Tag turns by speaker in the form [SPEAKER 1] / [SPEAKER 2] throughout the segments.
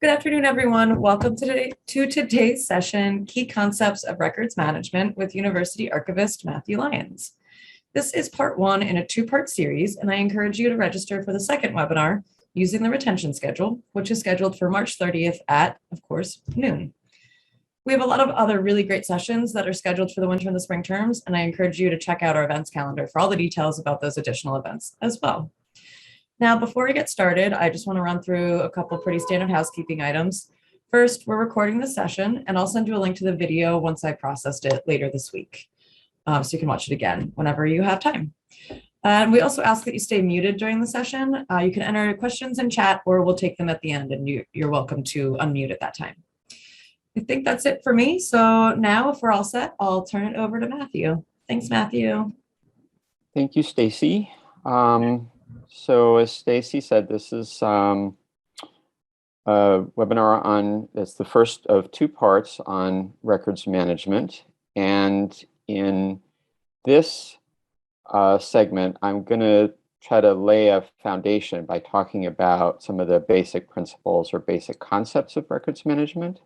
[SPEAKER 1] Good afternoon, everyone. Welcome to today's session, Key Concepts of Records Management with University Archivist Matthew Lyons. This is part one in a two-part series, and I encourage you to register for the second webinar using the retention schedule, which is scheduled for March 30th at, of course, noon. We have a lot of other really great sessions that are scheduled for the winter and the spring terms, and I encourage you to check out our events calendar for all the details about those additional events as well. Now, before we get started, I just want to run through a couple pretty standard housekeeping items. First, we're recording this session, and I'll send you a link to the video once I processed it later this week, so you can watch it again whenever you have time. And we also ask that you stay muted during the session. You can enter questions in chat, or we'll take them at the end, and you're welcome to unmute at that time. I think that's it for me. So now, if we're all set, I'll turn it over to Matthew. Thanks, Matthew.
[SPEAKER 2] Thank you, Stacy. So as Stacy said, this is a webinar on, it's the first of two parts on records management. And in this segment, I'm going to try to lay a foundation by talking about some of the basic principles or basic concepts of records management.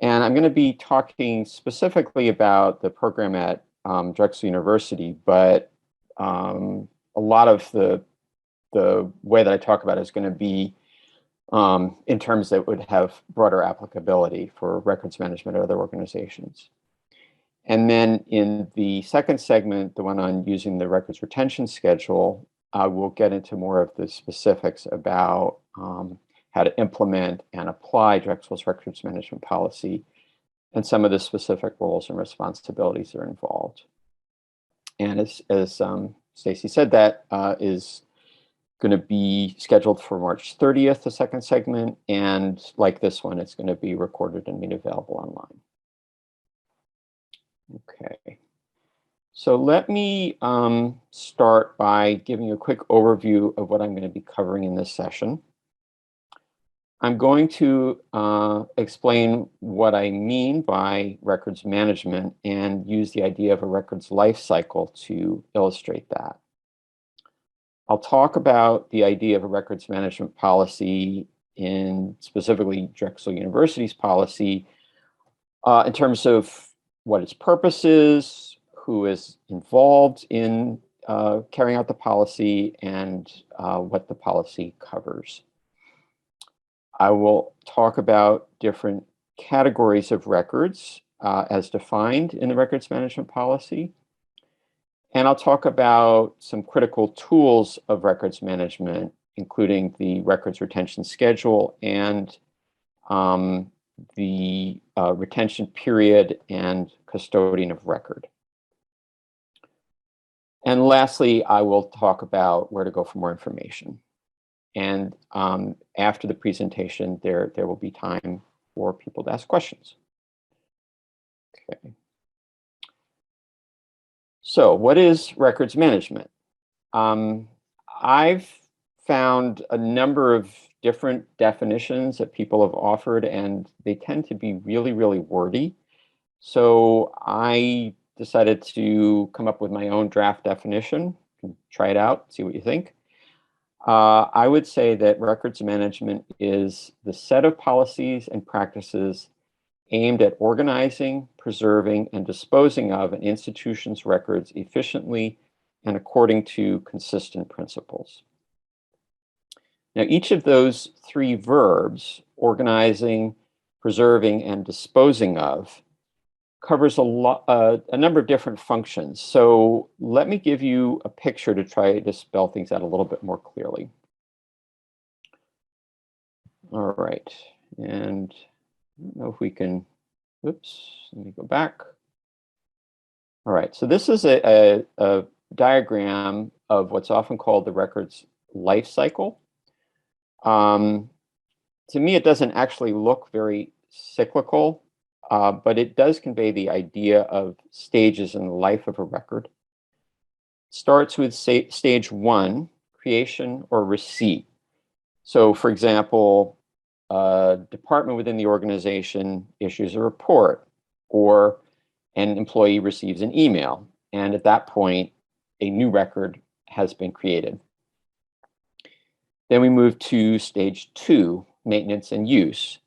[SPEAKER 2] And I'm going to be talking specifically about the program at Drexel University, but a lot of the way that I talk about it is going to be in terms that would have broader applicability for records management at other organizations. And then in the second segment, the one on using the records retention schedule, we'll get into more of the specifics about how to implement and apply Drexel's records management policy and some of the specific roles and responsibilities that are involved. And as Stacy said, that is going to be scheduled for March 30th, the second segment, and like this one, it's going to be recorded and made available online. Okay, so let me start by giving you a quick overview of what I'm going to be covering in this session. I'm going to explain what I mean by records management and use the idea of a records life cycle to illustrate that. I'll talk about the idea of a records management policy in specifically Drexel University's policy in terms of what its purpose is, who is involved in carrying out the policy, and what the policy covers. I will talk about different categories of records as defined in the records management policy. And I'll talk about some critical tools of records management, including the records retention schedule and the retention period and custodian of record. And lastly, I will talk about where to go for more information. And after the presentation, there will be time for people to ask questions. Okay. So what is records management? I've found a number of different definitions that people have offered, and they tend to be really, really wordy. So I decided to come up with my own draft definition. Try it out, see what you think. I would say that records management is the set of policies and practices aimed at organizing, preserving, and disposing of an institution's records efficiently and according to consistent principles. Now, each of those three verbs, organizing, preserving, and disposing of, covers a number of different functions. So let me give you a picture to try to spell things out a little bit more clearly. All right, and I don't know if we can, oops, let me go back. All right, so this is a diagram of what's often called the records life cycle. To me, it doesn't actually look very cyclical. But it does convey the idea of stages in the life of a record. It starts with stage one, creation or receipt. So for example, a department within the organization issues a report, or an employee receives an email. And at that point, a new record has been created. Then we move to stage two, maintenance and use.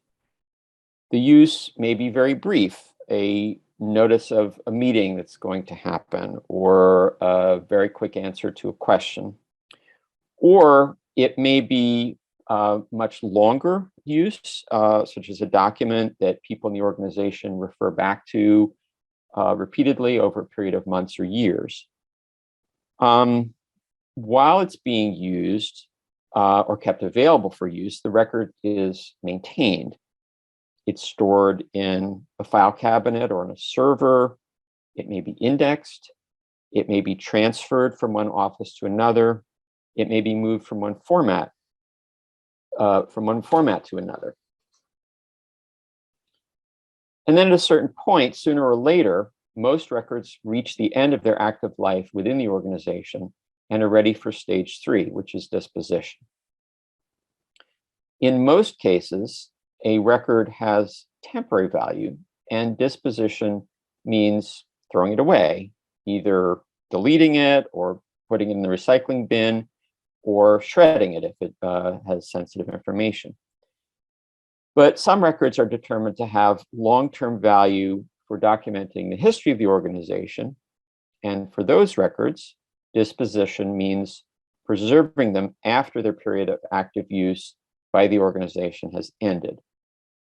[SPEAKER 2] The use may be very brief, a notice of a meeting that's going to happen, or a very quick answer to a question. Or it may be much longer use, such as a document that people in the organization refer back to repeatedly over a period of months or years. While it's being used or kept available for use, the record is maintained. It's stored in a file cabinet or in a server. It may be indexed. It may be transferred from one office to another. It may be moved from one format to another. And then at a certain point, sooner or later, most records reach the end of their active life within the organization and are ready for stage 3, which is disposition. In most cases, a record has temporary value, and disposition means throwing it away, either deleting it or putting it in the recycling bin, or shredding it if it has sensitive information. But some records are determined to have long-term value for documenting the history of the organization. And for those records, disposition means preserving them after their period of active use by the organization has ended,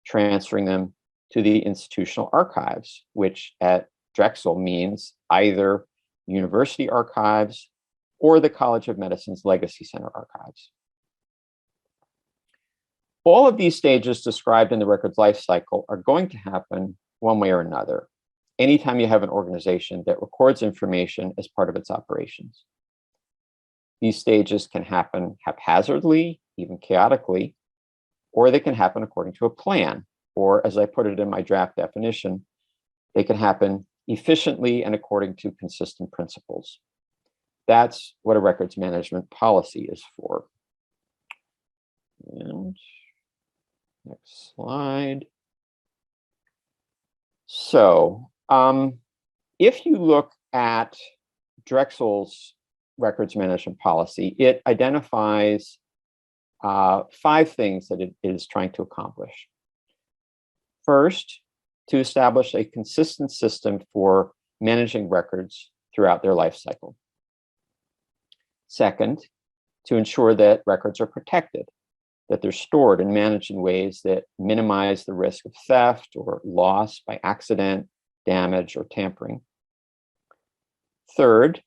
[SPEAKER 2] transferring them to the institutional archives, which at Drexel means either university archives or the College of Medicine's Legacy Center archives. All of these stages described in the record's life cycle are going to happen one way or another, anytime you have an organization that records information as part of its operations. These stages can happen haphazardly, even chaotically, or they can happen according to a plan, or as I put it in my draft definition, they can happen efficiently and according to consistent principles. That's what a records management policy is for. And next slide. So if you look at Drexel's records management policy, it identifies 5 things that it is trying to accomplish. First, to establish a consistent system for managing records throughout their life cycle. Second, to ensure that records are protected, that they're stored and managed in ways that minimize the risk of theft or loss by accident, damage, or tampering. Third,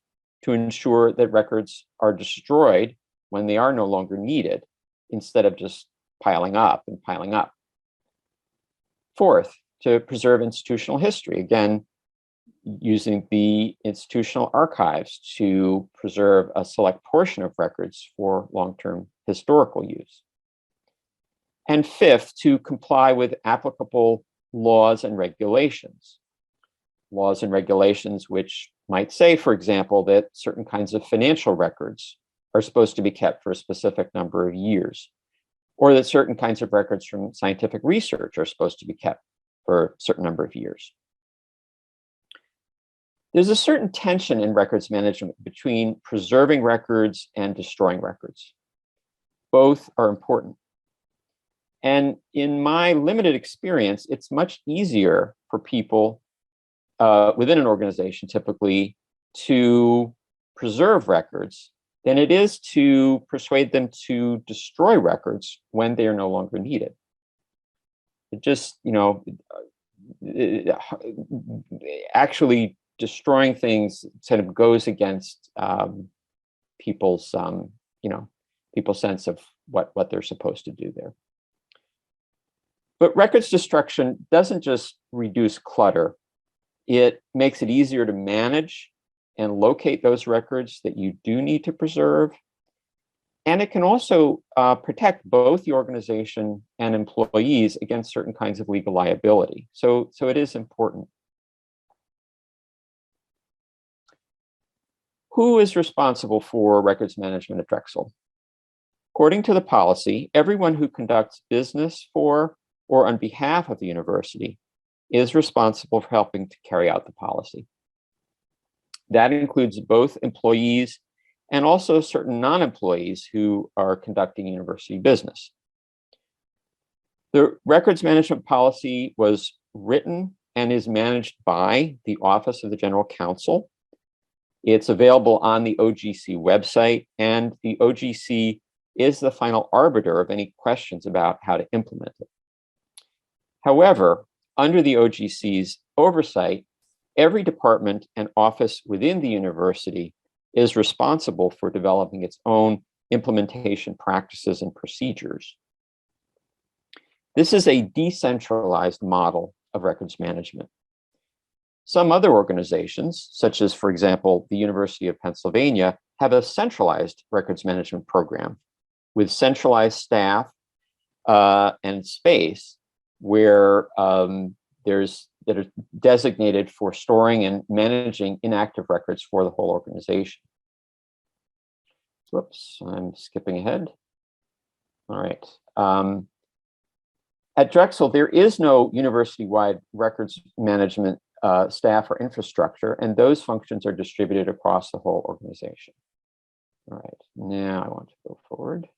[SPEAKER 2] to ensure that records are destroyed when they are no longer needed, instead of just piling up and piling up. Fourth, to preserve institutional history, again, using the institutional archives to preserve a select portion of records for long-term historical use. And fifth, to comply with applicable laws and regulations. Laws and regulations which might say, for example, that certain kinds of financial records are supposed to be kept for a specific number of years, or that certain kinds of records from scientific research are supposed to be kept for a certain number of years. There's a certain tension in records management between preserving records and destroying records. Both are important. And in my limited experience, it's much easier for people within an organization typically to preserve records than it is to persuade them to destroy records when they are no longer needed. It just, actually destroying things sort of goes against people's sense of what they're supposed to do there. But records destruction doesn't just reduce clutter. It makes it easier to manage and locate those records that you do need to preserve. And it can also protect both the organization and employees against certain kinds of legal liability. So it is important. Who is responsible for records management at Drexel? According to the policy, everyone who conducts business for or on behalf of the university is responsible for helping to carry out the policy. That includes both employees and also certain non-employees who are conducting university business. The records management policy was written and is managed by the Office of the General Counsel. It's available on the OGC website, and the OGC is the final arbiter of any questions about how to implement it. However, under the OGC's oversight, every department and office within the university is responsible for developing its own implementation practices and procedures. This is a decentralized model of records management. Some other organizations, such as, for example, the University of Pennsylvania, have a centralized records management program with centralized staff and space where that are designated for storing and managing inactive records for the whole organization. Whoops, I'm skipping ahead. All right. At Drexel, there is no university-wide records management staff or infrastructure, and those functions are distributed across the whole organization. All right, now I want to go forward.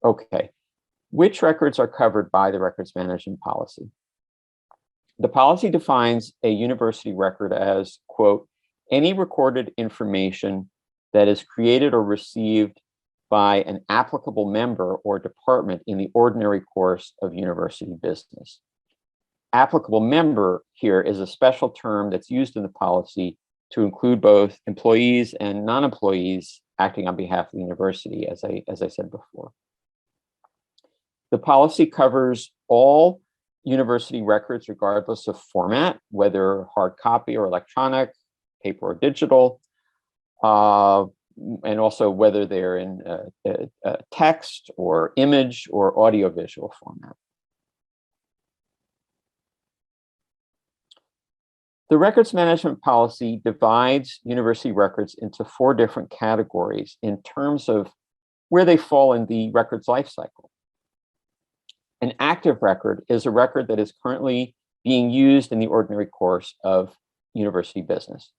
[SPEAKER 2] Okay, which records are covered by the records management policy? The policy defines a university record as, quote, any recorded information that is created or received by an applicable member or department in the ordinary course of university business. Applicable member here is a special term that's used in the policy to include both employees and non-employees acting on behalf of the university, as I said before. The policy covers all university records regardless of format, whether hard copy or electronic, paper or digital, and also whether they're in text or image or audiovisual format. The records management policy divides university records into 4 different categories in terms of where they fall in the records life cycle. An active record is a record that is currently being used in the ordinary course of university business.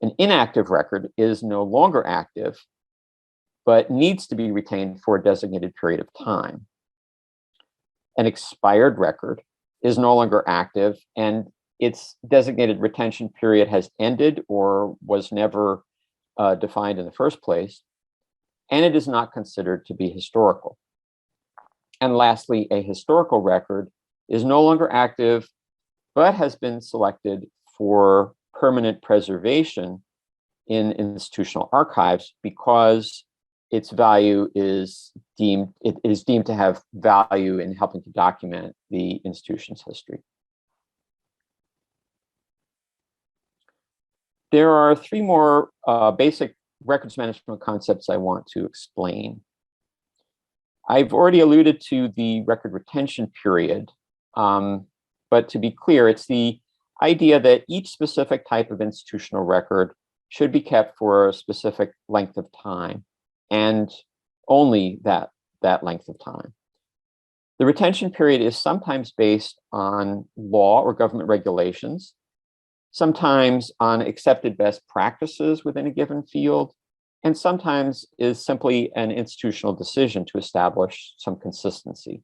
[SPEAKER 2] An inactive record is no longer active, but needs to be retained for a designated period of time. An expired record is no longer active, and its designated retention period has ended or was never defined in the first place, and it is not considered to be historical. And lastly, a historical record is no longer active, but has been selected for permanent preservation in institutional archives because its value is deemed to have value in helping to document the institution's history. There are 3 more basic records management concepts I want to explain. I've already alluded to the record retention period, but to be clear, it's the idea that each specific type of institutional record should be kept for a specific length of time, and only that length of time. The retention period is sometimes based on law or government regulations, sometimes on accepted best practices within a given field, and sometimes is simply an institutional decision to establish some consistency.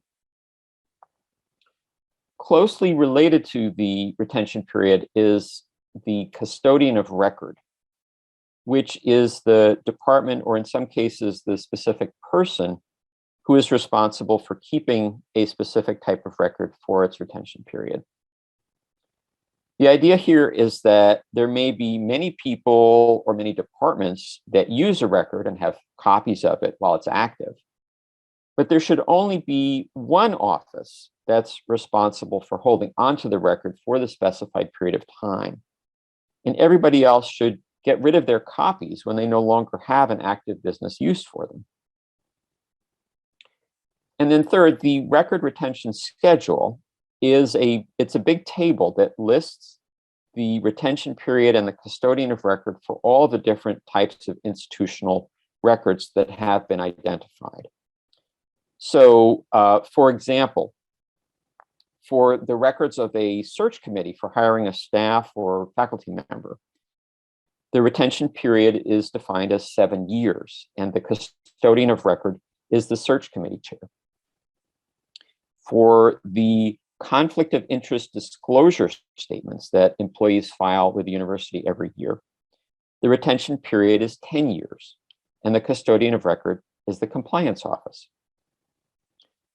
[SPEAKER 2] Closely related to the retention period is the custodian of record, which is the department, or in some cases, the specific person who is responsible for keeping a specific type of record for its retention period. The idea here is that there may be many people or many departments that use a record and have copies of it while it's active, but there should only be one office that's responsible for holding onto the record for the specified period of time. And everybody else should get rid of their copies when they no longer have an active business use for them. And then third, the record retention schedule is it's a big table that lists the retention period and the custodian of record for all the different types of institutional records that have been identified. So, for example, for the records of a search committee for hiring a staff or faculty member, the retention period is defined as 7 years, and the custodian of record is the search committee chair. For the conflict of interest disclosure statements that employees file with the university every year, the retention period is 10 years, and the custodian of record is the compliance office.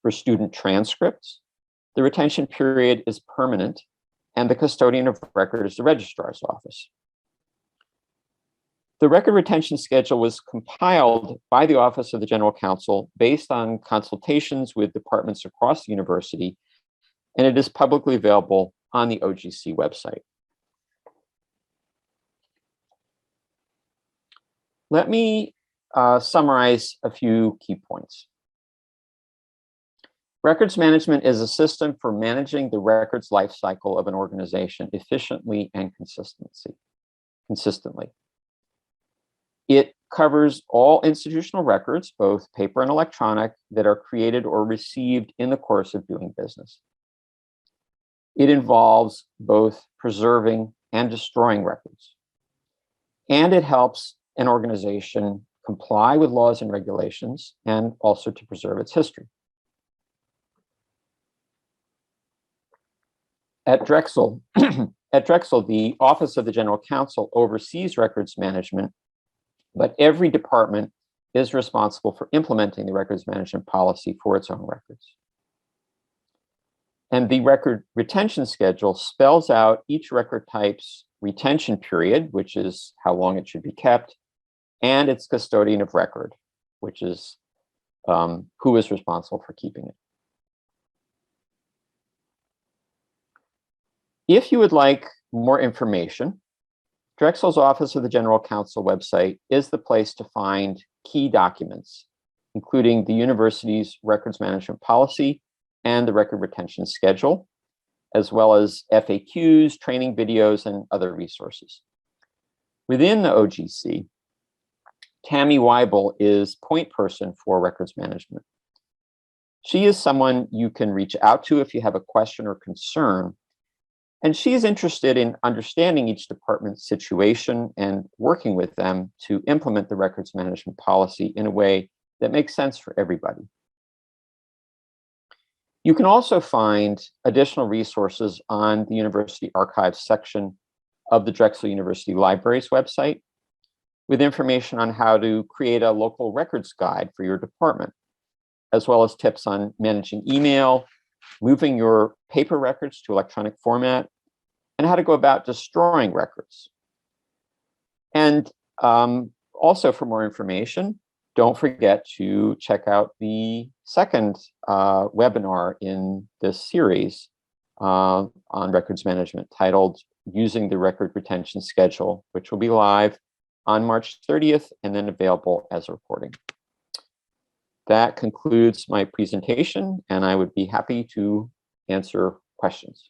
[SPEAKER 2] For student transcripts, the retention period is permanent, and the custodian of record is the registrar's office. The record retention schedule was compiled by the Office of the General Counsel based on consultations with departments across the university, and it is publicly available on the OGC website. Let me summarize a few key points. Records management is a system for managing the records life cycle of an organization efficiently and consistently. It covers all institutional records, both paper and electronic, that are created or received in the course of doing business. It involves both preserving and destroying records. And it helps an organization comply with laws and regulations and also to preserve its history. At Drexel, the Office of the General Counsel oversees records management, but every department is responsible for implementing the records management policy for its own records. And the record retention schedule spells out each record type's retention period, which is how long it should be kept, and its custodian of record, which is who is responsible for keeping it. If you would like more information, Drexel's Office of the General Counsel website is the place to find key documents, including the university's records management policy and the record retention schedule, as well as FAQs, training videos, and other resources. Within the OGC, Tammy Weibel is point person for records management. She is someone you can reach out to if you have a question or concern, and she is interested in understanding each department's situation and working with them to implement the records management policy in a way that makes sense for everybody. You can also find additional resources on the University Archives section of the Drexel University Libraries website, with information on how to create a local records guide for your department, as well as tips on managing email, moving your paper records to electronic format, and how to go about destroying records. And also, for more information, don't forget to check out the second webinar in this series on records management, titled Using the Record Retention Schedule, which will be live on March 30th and then available as a recording. That concludes my presentation, and I would be happy to answer questions.